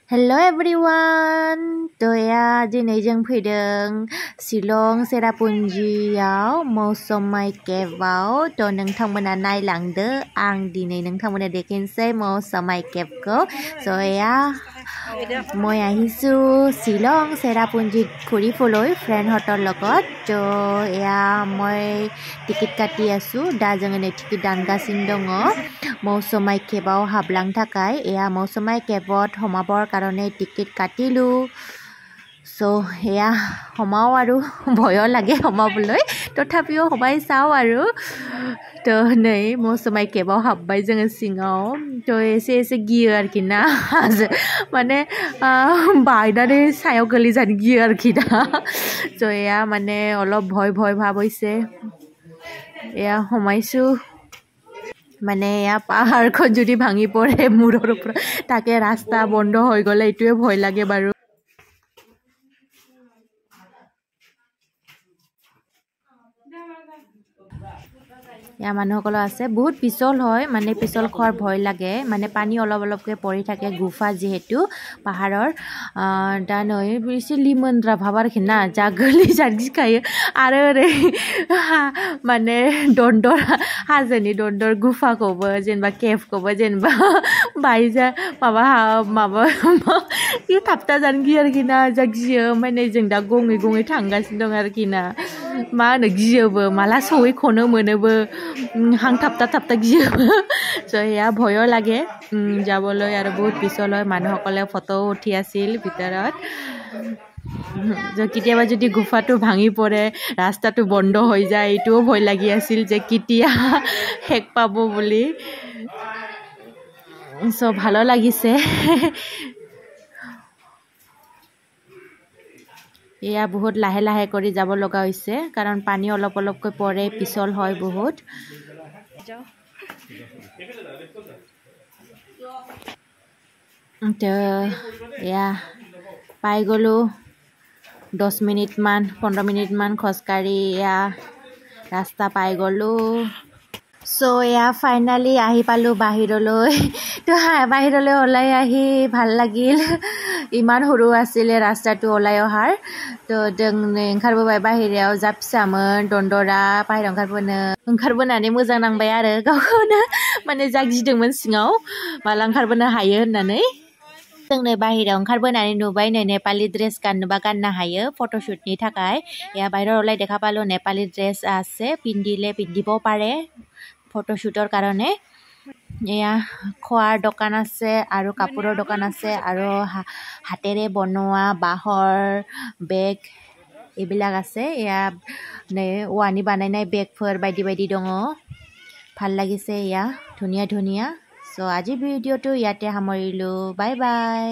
Hello everyone. Toya dinay jeng pwedeng Silong Serapunjiyaw Mausomay Kevaw to nang thangmananay lang de ang dinay nang thangmana dekin say Mausomay Kev ko. So moi ahisu Silong Serapunji khuri foloi friend hotor logot to moi ticket kati asu da jengane ticket danga sindongo Mausomay Kevaw hablang thakai Mausomay Kevot homabor karone ticket katilu so homao aru bhoyo lage homaboloi tothapiyo homai sao aru to nei Mausomay Kevaw habbai jeng singao to ese gear kina mane baidare sayo geli jan gear kina so mane olop bhoy bhab hoise homaisu মানে পাহাৰখন যদি ভাঙি পৰে মুৰৰ ওপৰত তাকে ৰাস্তা বন্ধ হৈ গলে এটোৱে ভয় লাগে বাৰু মানুহসকল আছে বহুত পিছল হয় মানে পিছল খোৱাৰ ভয় লাগে মানে পানী অলপ অলপকে পৰি থাকে গুফা যেহেতু পাহাৰৰ দানৈ বেছি লিমন্দ্ৰা ভাবাৰ খিনা জাগলি জাগি খায় আৰু মানে দণ্ডৰ হাজনি দণ্ডৰ গুফা কব যেনবা কেভ কব যেনবা বাইজা মাবা ই थापता जानगि आरोखिना जागियो माने जों दा गङै थांगासिनो दं आरोखिना मा होनो गियोबो माला सौहैखनो मोनोबो हां थापता गियोबो so ভয়ো লাগে যাবলৈ আৰু বহুত পিছল হয় মানুহসকলে ফটো উঠি আছিল ভিতৰত কেতিয়াবা যদি গুফাটো ভাঙি পৰে ৰাস্তাটো বন্ধ হৈ যায় এটোও ভয় লাগি আছিল যে কেতিয়া হেক পাব বুলি so ভালো লাগিছে বহুত লাহে লাহে কৰি যাব লগা হৈছে কাৰণ পানী অলপ অলপকৈ পৰে পিছল হয় বহুত পাই গলো 10 মিনিট মান 15 মিনিট মান খোজকাঢ়ি ৰাস্তা পাই গলো so ফাইনালি আহি পালো বাহিৰলৈ তো বাহিৰলৈ ওলাই আহি ভাল লাগিল ইমান সৰু আছিল ৰাস্তাটো ওলাই অহাৰ তো जों ओंखारबोबाय बाहेरायाव जापसामोन दन्दरा बाहेरायाव ओंखारबोनानै मोजां नांबाय आरो गावखौनो माने जागिदोंमोन सिङाव माला ओंखारबोनो हायो होननानै जोंनो बाहेरायाव ओंखारबोनानै नुबाय नेपाली ड्रेस गाननोबा गाननो हायो फटोशूटनि थाखाय बाहेरायाव ওলাই দেখা পালো नेपाली ड्रेस আছে পিন্ধিব পাৰে ফটোশুটৰ কাৰণে খোৱাৰ দোকান আছে আৰু কাপোৰৰ দোকান আছে আৰু হাতেৰে বনোৱা বাহৰ বেগ এইবিলাক আছে ওৱানি বানাইনাই বেগফोर बायदि দङ ভাল লাগিছে ধুনীয়া so আজি ভিডিঅ'টো ইয়াতে সামৰিলো বাই বাই